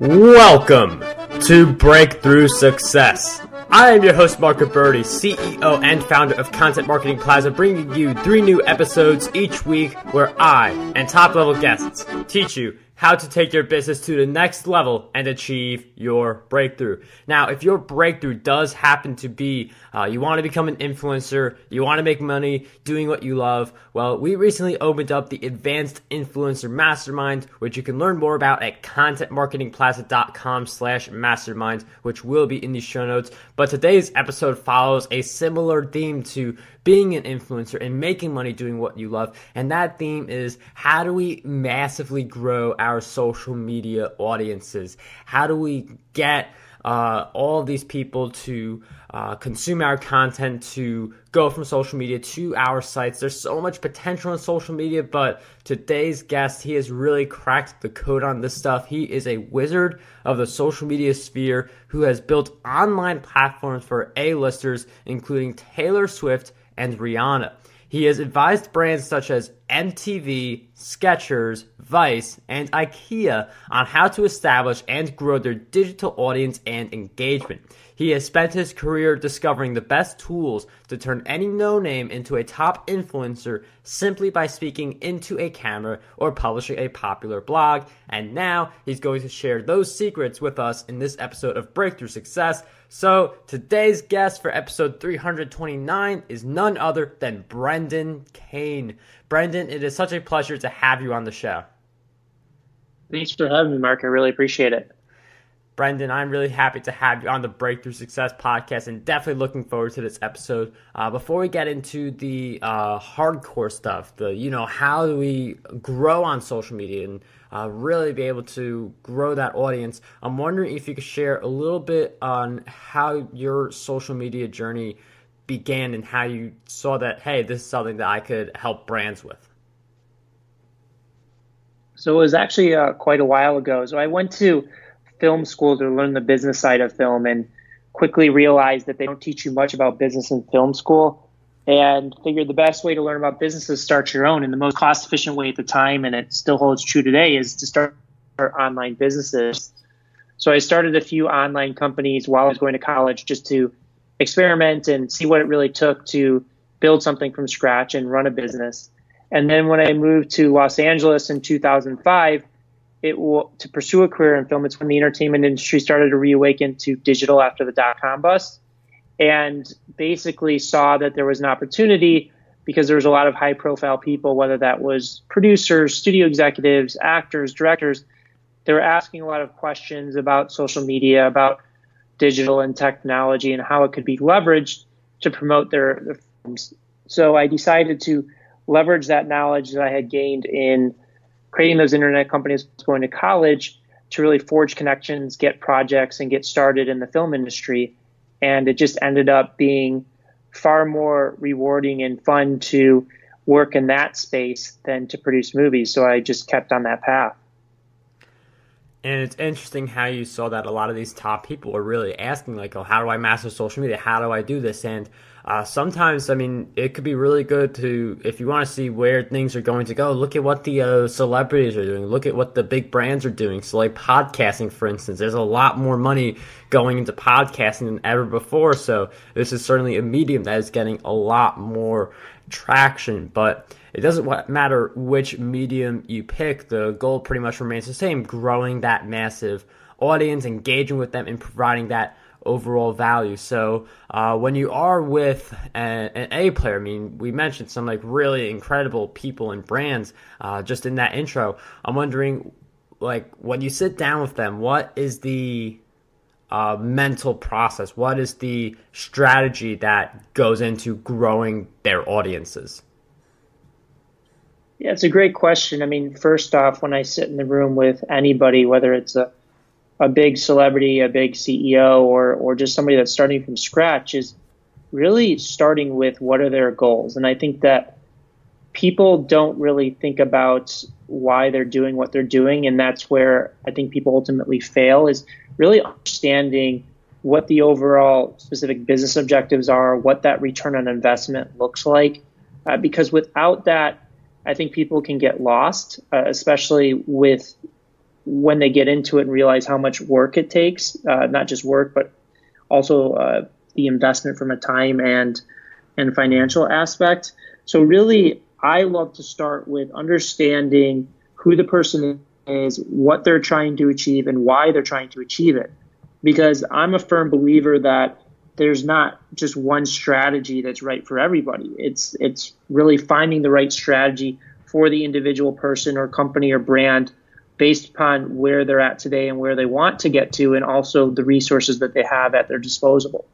Welcome to Breakthrough Success. I am your host, Marco Berti, CEO and founder of Content Marketing Plaza, bringing you 3 new episodes each week where I and top-level guests teach you how to take your business to the next level and achieve your breakthrough. Now, if your breakthrough does happen to be you want to become an influencer, you want to make money doing what you love, well, we recently opened up the Advanced Influencer Mastermind, which you can learn more about at contentmarketingplaza.com/mastermind, which will be in the show notes. But today's episode follows a similar theme to being an influencer and making money doing what you love. And that theme is, how do we massively grow our social media audiences? How do we get all of these people to consume our content, to go from social media to our sites? There's so much potential in social media, but today's guest, he has really cracked the code on this stuff. He is a wizard of the social media sphere who has built online platforms for A-listers, including Taylor Swift and Rihanna. He has advised brands such as MTV, Skechers, Vice, and IKEA on how to establish and grow their digital audience and engagement. He has spent his career discovering the best tools to turn any no-name into a top influencer simply by speaking into a camera or publishing a popular blog. And now he's going to share those secrets with us in this episode of Breakthrough Success. So today's guest for episode 329 is none other than Brendan Kane. Brendan, it is such a pleasure to have you on the show. Thanks for having me, Mark. I really appreciate it. Brendan, I'm really happy to have you on the Breakthrough Success podcast and definitely looking forward to this episode. Before we get into the hardcore stuff, how do we grow on social media and really be able to grow that audience, I'm wondering if you could share a little bit on how your social media journey began and how you saw that, hey, this is something that I could help brands with. So it was actually quite a while ago. So I went to film school to learn the business side of film and quickly realized that they don't teach you much about business in film school, and figured the best way to learn about business is start your own. And the most cost efficient way at the time, and it still holds true today, is to start online businesses. So I started a few online companies while I was going to college just to experiment and see what it really took to build something from scratch and run a business. And then when I moved to Los Angeles in 2005, to pursue a career in film, it's when the entertainment industry started to reawaken to digital after the dot-com bust, and basically saw that there was an opportunity because there was a lot of high-profile people, whether that was producers, studio executives, actors, directors. They were asking a lot of questions about social media, about digital and technology, and how it could be leveraged to promote their films. So I decided to leverage that knowledge that I had gained in creating those internet companies, going to college, to really forge connections, get projects, and get started in the film industry. And it just ended up being far more rewarding and fun to work in that space than to produce movies. So I just kept on that path. And it's interesting how you saw that a lot of these top people are really asking, like, oh, how do I master social media? How do I do this? And sometimes, I mean, it could be really good to, if you want to see where things are going to go, look at what the celebrities are doing. Look at what the big brands are doing. So like podcasting, for instance, there's a lot more money going into podcasting than ever before. So this is certainly a medium that is getting a lot more traction. But it doesn't matter which medium you pick. The goal pretty much remains the same: growing that massive audience, engaging with them, and providing that overall value. So when you are with an A player, I mean, we mentioned some like really incredible people and brands just in that intro. I'm wondering, like, when you sit down with them, what is the mental process? What is the strategy that goes into growing their audiences? Yeah, it's a great question. I mean, first off, when I sit in the room with anybody, whether it's a big celebrity, a big CEO, or just somebody that's starting from scratch, is really starting with what are their goals. And I think that people don't really think about why they're doing what they're doing. And that's where I think people ultimately fail, is really understanding what the overall specific business objectives are, what that return on investment looks like. Because without that, I think people can get lost, especially with when they get into it and realize how much work it takes, not just work, but also the investment from a time and financial aspect. So really, I love to start with understanding who the person is, what they're trying to achieve, and why they're trying to achieve it. Because I'm a firm believer that there's not just one strategy that's right for everybody. It's really finding the right strategy for the individual person or company or brand based upon where they're at today and where they want to get to, and also the resources that they have at their disposal.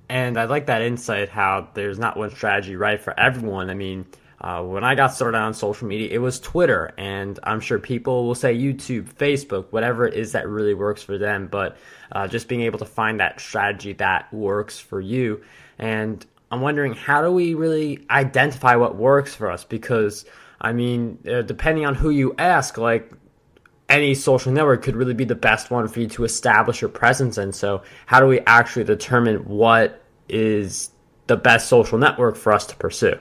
And I like that insight, how there's not one strategy right for everyone. I mean, when I got started on social media, it was Twitter, and I'm sure people will say YouTube, Facebook, whatever it is that really works for them. But just being able to find that strategy that works for you. And I'm wondering, how do we really identify what works for us? Because, I mean, depending on who you ask, like, any social network could really be the best one for you to establish your presence in. So how do we actually determine what is the best social network for us to pursue?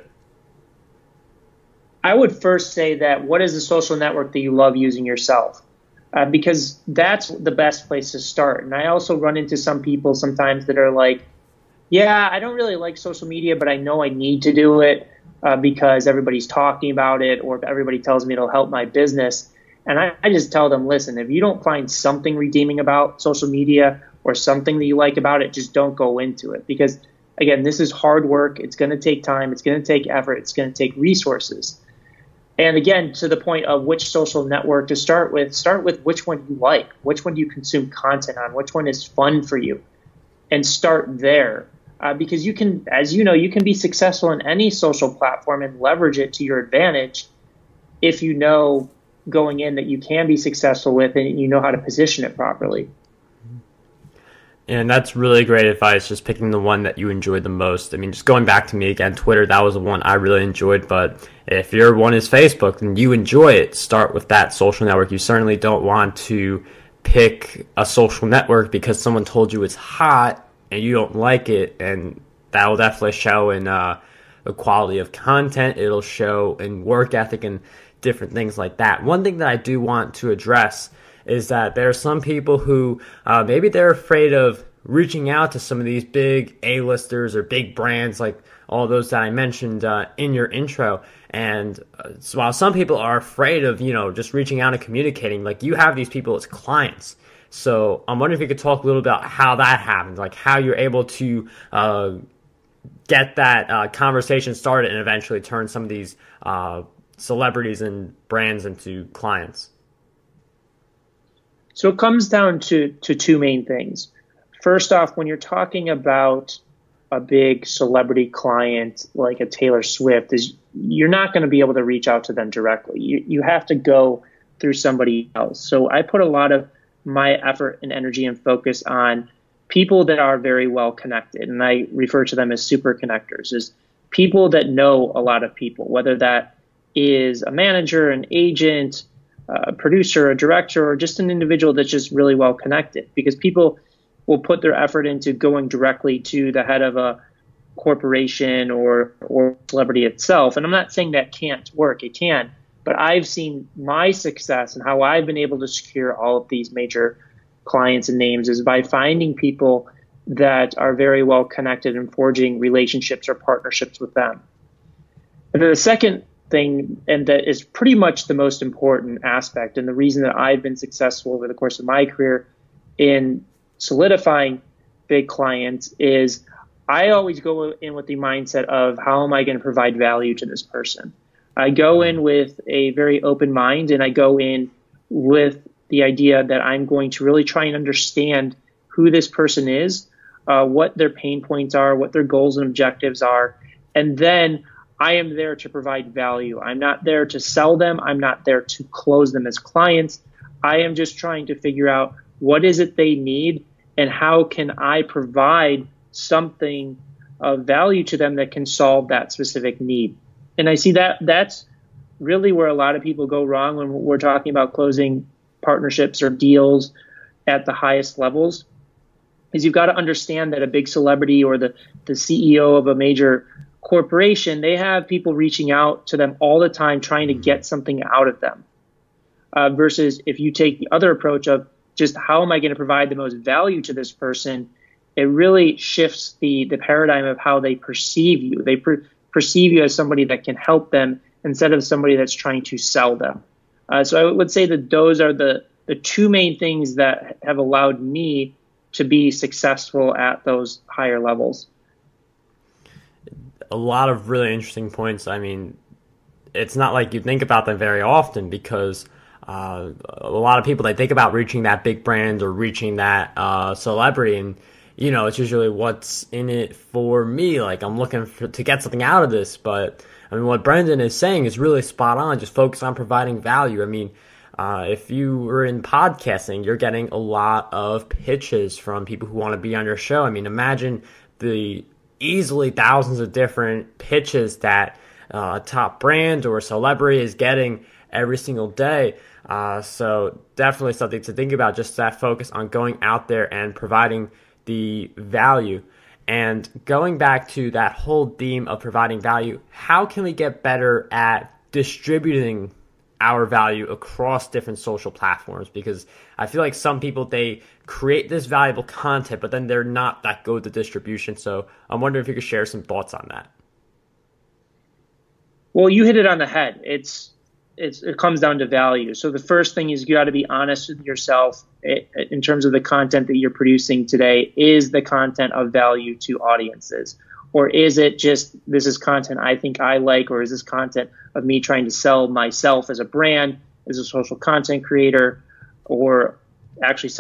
I would first say that what is the social network that you love using yourself? Because that's the best place to start. And I also run into some people sometimes that are like, yeah, I don't really like social media, but I know I need to do it because everybody's talking about it, or if everybody tells me it'll help my business. And I just tell them, listen, if you don't find something redeeming about social media or something that you like about it, just don't go into it. Because, again, this is hard work. It's going to take time. It's going to take effort. It's going to take resources. And, again, to the point of which social network to start with which one you like, which one do you consume content on, which one is fun for you, and start there. Because you can, as you know, you can be successful in any social platform and leverage it to your advantage if you know going in that you can be successful with it and you know how to position it properly. And that's really great advice, just picking the one that you enjoyed the most. I mean, just going back to me again, Twitter, that was the one I really enjoyed. But if your one is Facebook and you enjoy it, start with that social network. You certainly don't want to pick a social network because someone told you it's hot and you don't like it. And that will definitely show in the quality of content. It'll show in work ethic and different things like that. One thing that I do want to address is that there are some people who maybe they're afraid of reaching out to some of these big A-listers or big brands, like all those that I mentioned in your intro. And so while some people are afraid of, just reaching out and communicating, like, you have these people as clients. So I'm wondering if you could talk a little about how that happens, like how you're able to get that conversation started and eventually turn some of these celebrities and brands into clients. So it comes down to two main things. First off, when you're talking about a big celebrity client like a Taylor Swift, you're not going to be able to reach out to them directly. You have to go through somebody else. So I put a lot of my effort and energy and focus on people that are very well connected, and I refer to them as super connectors, as people that know a lot of people, whether that is a manager, an agent, a producer, a director, or just an individual that's just really well connected. Because people will put their effort into going directly to the head of a corporation or celebrity itself. And I'm not saying that can't work. It can. But I've seen my success and how I've been able to secure all of these major clients and names is by finding people that are very well connected and forging relationships or partnerships with them. And then the second thing, and that is pretty much the most important aspect, and the reason that I've been successful over the course of my career in solidifying big clients, is I always go in with the mindset of, how am I going to provide value to this person? I go in with a very open mind, and I go in with the idea that I'm going to really try and understand who this person is, what their pain points are, what their goals and objectives are, and then I am there to provide value. I'm not there to sell them. I'm not there to close them as clients. I am just trying to figure out what is it they need and how can I provide something of value to them that can solve that specific need. And I see that that's really where a lot of people go wrong when we're talking about closing partnerships or deals at the highest levels, is you've got to understand that a big celebrity or the CEO of a major corporation, they have people reaching out to them all the time trying to get something out of them. versus if you take the other approach of just how am I going to provide the most value to this person, it really shifts the paradigm of how they perceive you. They perceive you as somebody that can help them instead of somebody that's trying to sell them. So I would say that those are the two main things that have allowed me to be successful at those higher levels. A lot of really interesting points. I mean, it's not like you think about them very often because a lot of people, they think about reaching that big brand or reaching that celebrity, and it's usually what's in it for me. Like, I'm looking to get something out of this. But I mean, what Brendan is saying is really spot on. Just focus on providing value. I mean, if you were in podcasting, you're getting a lot of pitches from people who want to be on your show. I mean, imagine the easily thousands of different pitches that a top brand or celebrity is getting every single day. So definitely something to think about, just that focus on going out there and providing the value. And going back to that whole theme of providing value, how can we get better at distributing our value across different social platforms? Because I feel like some people, they create this valuable content, but then they're not that good at the distribution. So I'm wondering if you could share some thoughts on that. Well, you hit it on the head. It comes down to value. So the first thing is you got to be honest with yourself in terms of the content that you're producing today. Is the content of value to audiences? Or is it just, this is content I think I like, or is this content of me trying to sell myself as a brand, as a social content creator, or actually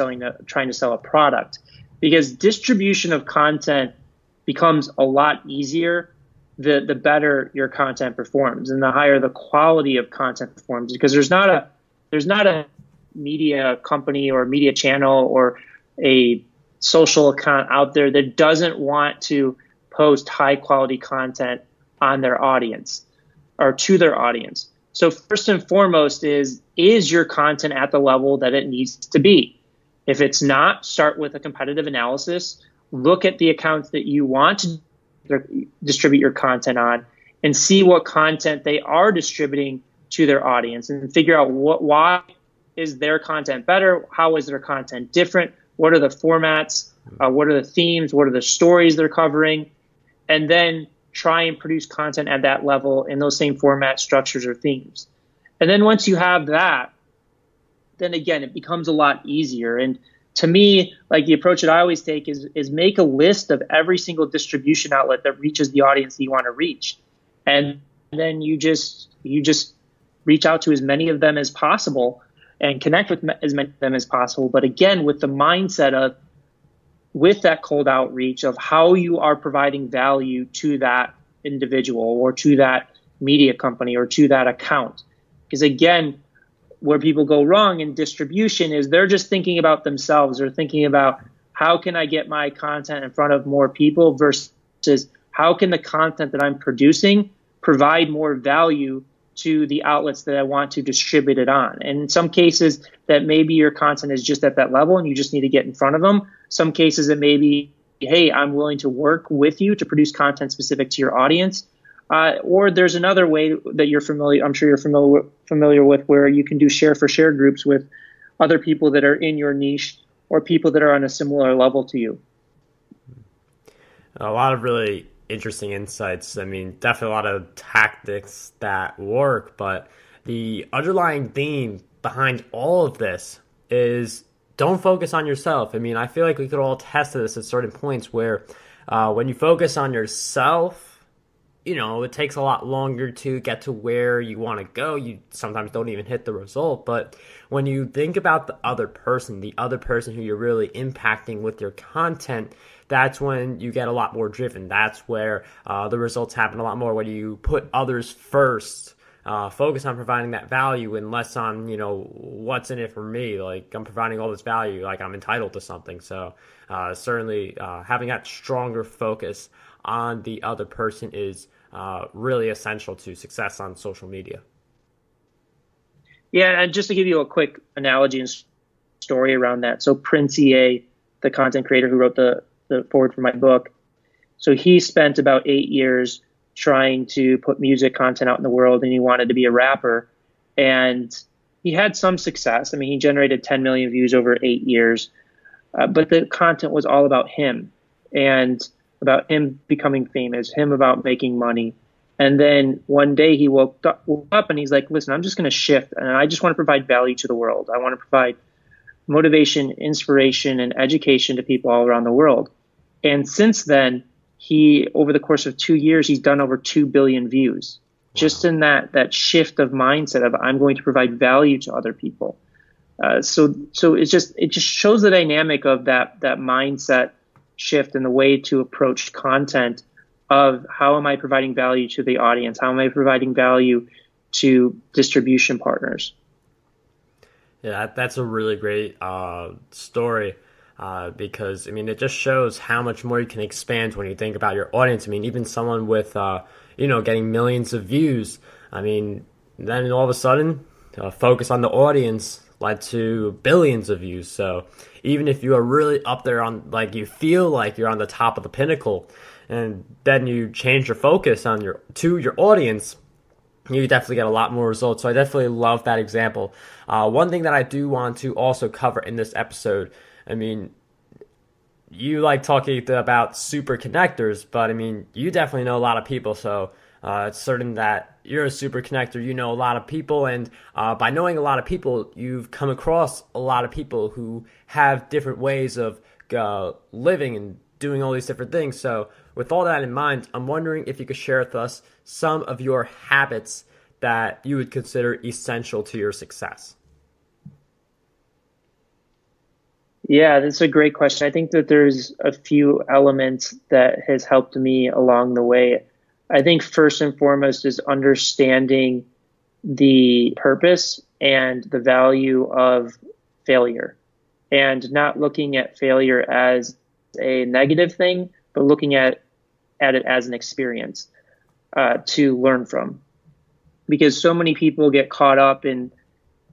trying to sell a product? Because distribution of content becomes a lot easier the better your content performs and the higher the quality of content performs, because there's not a media company or media channel or a social account out there that doesn't want to post high quality content on their audience or to their audience. So first and foremost is your content at the level that it needs to be? If it's not, start with a competitive analysis. Look at the accounts that you want to distribute your content on and see what content they are distributing to their audience, and figure out why is their content better? How is their content different? What are the formats? What are the themes? What are the stories they're covering? And then try and produce content at that level in those same format structures or themes. And then once you have that, then again, it becomes a lot easier. And to me, like, the approach that I always take is make a list of every single distribution outlet that reaches the audience that you want to reach. And then you just reach out to as many of them as possible and connect with as many of them as possible. But again, with the mindset of, with that cold outreach of how you are providing value to that individual or to that media company or to that account. Because again, where people go wrong in distribution is they're just thinking about themselves. They're thinking about, how can I get my content in front of more people, versus how can the content that I'm producing provide more value to the outlets that I want to distribute it on. And in some cases, that maybe your content is just at that level and you just need to get in front of them. Some cases it may be, hey, I'm willing to work with you to produce content specific to your audience. Or there's another way that I'm sure you're familiar with, where you can do share for share groups with other people that are in your niche or people that are on a similar level to you. A lot of really interesting insights. I mean, definitely a lot of tactics that work, but the underlying theme behind all of this is, don't focus on yourself. I mean, I feel like we could all attest to this at certain points where when you focus on yourself, it takes a lot longer to get to where you want to go. You sometimes don't even hit the result. But when you think about the other person who you're really impacting with your content, that's when you get a lot more driven. That's where the results happen a lot more, when you put others first. Focus on providing that value and less on, what's in it for me. Like, I'm providing all this value, like I'm entitled to something. So certainly having that stronger focus on the other person is really essential to success on social media. Yeah, and just to give you a quick analogy and story around that. So Prince EA, the content creator who wrote the forward for my book, so he spent about 8 years trying to put music content out in the world, and he wanted to be a rapper. And he had some success. I mean, he generated 10 million views over 8 years, but the content was all about him and about him becoming famous, him about making money. And then one day he woke up and he's like, listen, I'm just going to shift, and I just want to provide value to the world. I want to provide motivation, inspiration, and education to people all around the world. And since then, over the course of 2 years, he's done over 2 billion views. Wow. Just in that shift of mindset of I'm going to provide value to other people. So it just shows the dynamic of that mindset shift and the way to approach content of how am I providing value to the audience? How am I providing value to distribution partners? Yeah, that's a really great story because, I mean, it just shows how much more you can expand when you think about your audience. I mean, even someone with, getting millions of views, I mean, then all of a sudden, focus on the audience led to billions of views. So even if you are really up there on, like, you feel like you're on the top of the pinnacle, and then you change your focus to your audience, you definitely get a lot more results. So I definitely love that example. One thing that I do want to also cover in this episode, I mean, you like talking about super connectors, but I mean, you definitely know a lot of people. So it's certain that you're a super connector. You know a lot of people, and by knowing a lot of people, you've come across a lot of people who have different ways of living and doing all these different things. So with all that in mind, I'm wondering if you could share with us some of your habits that you would consider essential to your success. Yeah, that's a great question. I think that there's a few elements that has helped me along the way. I think first and foremost is understanding the purpose and the value of failure, and not looking at failure as a negative thing, but looking at it as an experience to learn from. Because so many people get caught up in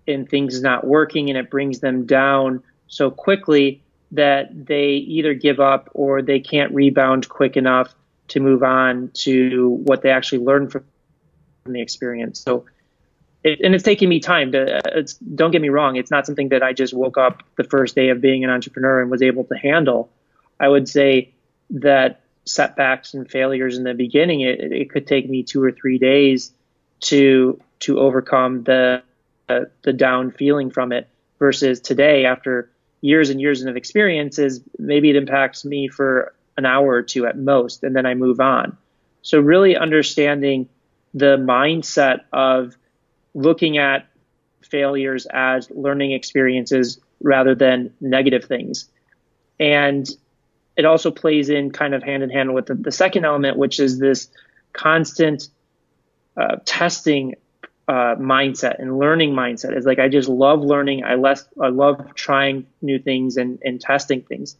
things not working, and it brings them down so quickly that they either give up or they can't rebound quick enough to move on to what they actually learned from the experience. So, it's taken me time don't get me wrong, it's not something that I just woke up the first day of being an entrepreneur and was able to handle. I would say that setbacks and failures in the beginning, it could take me 2 or 3 days to overcome the down feeling from it, versus today, after years and years of experiences, maybe it impacts me for an hour or two at most, and then I move on. So really understanding the mindset of looking at failures as learning experiences rather than negative things. And it also plays in kind of hand in hand with the second element, which is this constant testing mindset and learning mindset. Is like, I just love learning. I love trying new things and testing things.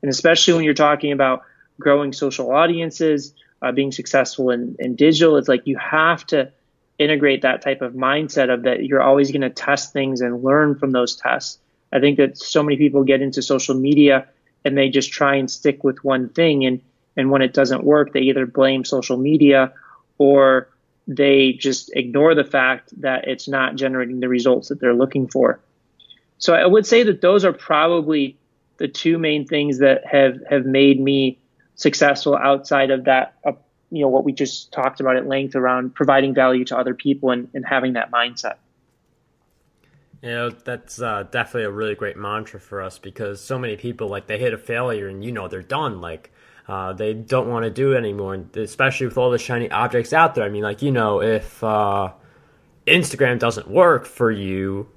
And especially when you're talking about growing social audiences, being successful in digital, it's like you have to integrate that type of mindset of that you're always going to test things and learn from those tests. I think that so many people get into social media and they just try and stick with one thing. And when it doesn't work, they either blame social media or they just ignore the fact that it's not generating the results that they're looking for. So I would say that those are probably the two main things that have made me successful outside of that, what we just talked about at length around providing value to other people and having that mindset. That's definitely a really great mantra for us, because so many people, like, they hit a failure and, they're done. Like, they don't want to do it anymore, and especially with all the shiny objects out there. I mean, like, if Instagram doesn't work for you,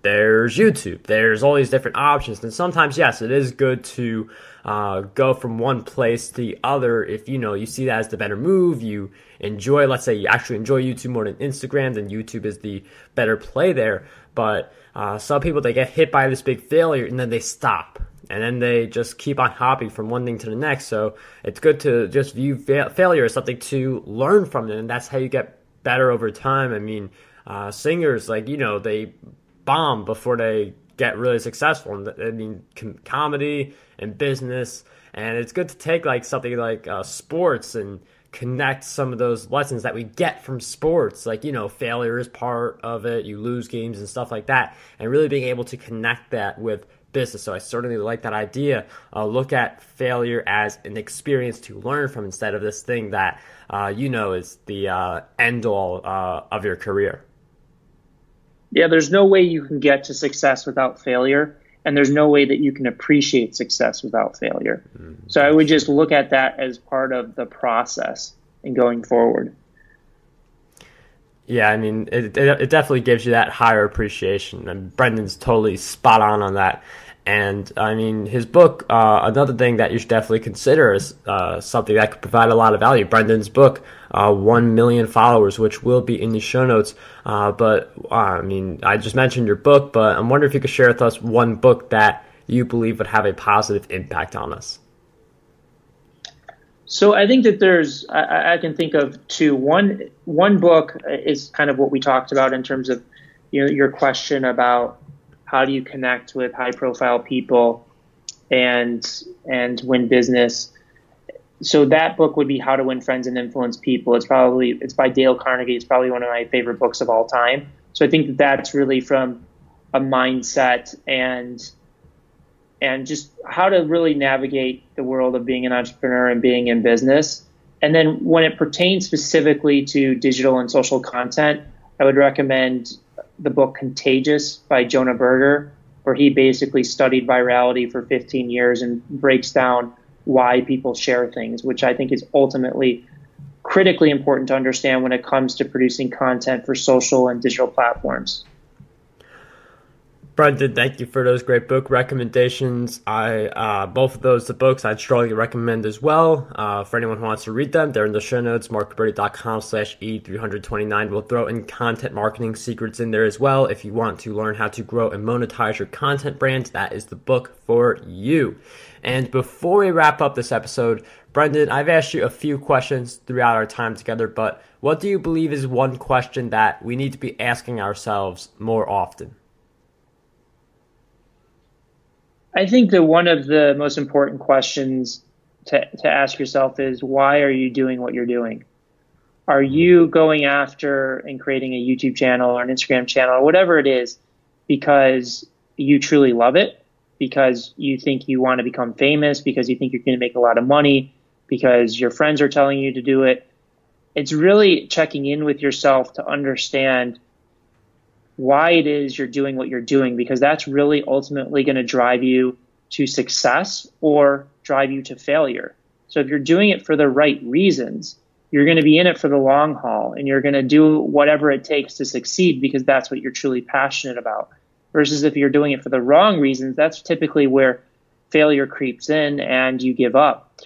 there's YouTube. There's all these different options. And sometimes, yes, it is good to go from one place to the other if, you see that as the better move. You enjoy, let's say you actually enjoy YouTube more than Instagram, then YouTube is the better play there. But some people, they get hit by this big failure and then they stop. And then they just keep on hopping from one thing to the next. So it's good to just view failure as something to learn from it. And that's how you get better over time. I mean, singers, like, they bomb before they get really successful. And I mean, comedy and business. And it's good to take, like, something like sports and connect some of those lessons that we get from sports, like, you know, failure is part of it, you lose games and stuff like that, and really being able to connect that with business. So I certainly like that idea. Look at failure as an experience to learn from instead of this thing that, you know, is the end all of your career. Yeah, there's no way you can get to success without failure, and there's no way that you can appreciate success without failure. So I would just look at that as part of the process in going forward. Yeah, I mean, it definitely gives you that higher appreciation, and Brendan's totally spot on that. And I mean, his book, another thing that you should definitely consider is something that could provide a lot of value. Brendan's book, 1 Million Followers, which will be in the show notes. But I mean, I just mentioned your book, but I'm wondering if you could share with us one book that you believe would have a positive impact on us. So I think that I can think of two. One book is kind of what we talked about in terms of, you know, your question about how do you connect with high profile people and win business. So that book would be How to Win Friends and Influence People. It's by Dale Carnegie. It's probably one of my favorite books of all time. So I think that that's really from a mindset and just how to really navigate the world of being an entrepreneur and being in business. And then when it pertains specifically to digital and social content, I would recommend the book Contagious by Jonah Berger, where he basically studied virality for 15 years and breaks down why people share things, which I think is ultimately critically important to understand when it comes to producing content for social and digital platforms. Brendan, thank you for those great book recommendations. Both of those, the books, I'd strongly recommend as well. For anyone who wants to read them, they're in the show notes, markberry.com/E329. We'll throw in content marketing secrets in there as well. If you want to learn how to grow and monetize your content brand, that is the book for you. And before we wrap up this episode, Brendan, I've asked you a few questions throughout our time together, but what do you believe is one question that we need to be asking ourselves more often? I think that one of the most important questions to ask yourself is, why are you doing what you're doing? Are you going after and creating a YouTube channel or an Instagram channel or whatever it is because you truly love it, because you think you want to become famous, because you think you're going to make a lot of money, because your friends are telling you to do it? It's really checking in with yourself to understand why it is you're doing what you're doing, because that's really ultimately going to drive you to success or drive you to failure. So if you're doing it for the right reasons, you're going to be in it for the long haul, and you're going to do whatever it takes to succeed because that's what you're truly passionate about. Versus if you're doing it for the wrong reasons, that's typically where failure creeps in and you give up,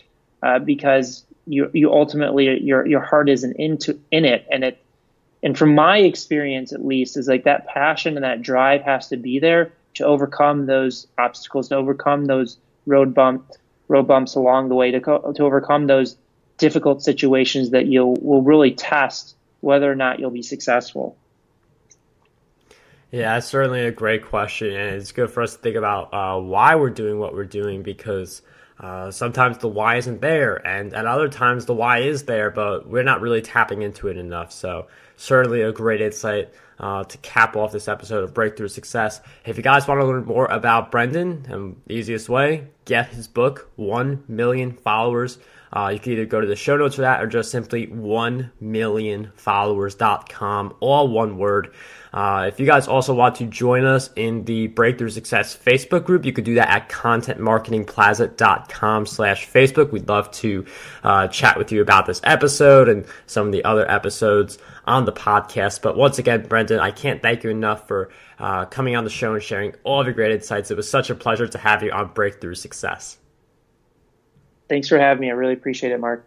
because you ultimately your heart isn't in it, and from my experience, at least, is like that passion and that drive has to be there to overcome those obstacles, to overcome those road bumps along the way, to overcome those difficult situations that will really test whether or not you'll be successful. Yeah, that's certainly a great question, and it's good for us to think about why we're doing what we're doing, because sometimes the why isn't there, and at other times the why is there, but we're not really tapping into it enough. So certainly a great insight to cap off this episode of Breakthrough Success. If you guys want to learn more about Brendan, the easiest way, get his book, 1 Million Followers. You can either go to the show notes for that or just simply 1millionfollowers.com, all one word. If you guys also want to join us in the Breakthrough Success Facebook group, you could do that at contentmarketingplaza.com/Facebook. We'd love to chat with you about this episode and some of the other episodes on the podcast. But once again, Brendan, I can't thank you enough for coming on the show and sharing all of your great insights. It was such a pleasure to have you on Breakthrough Success. Thanks for having me. I really appreciate it, Mark.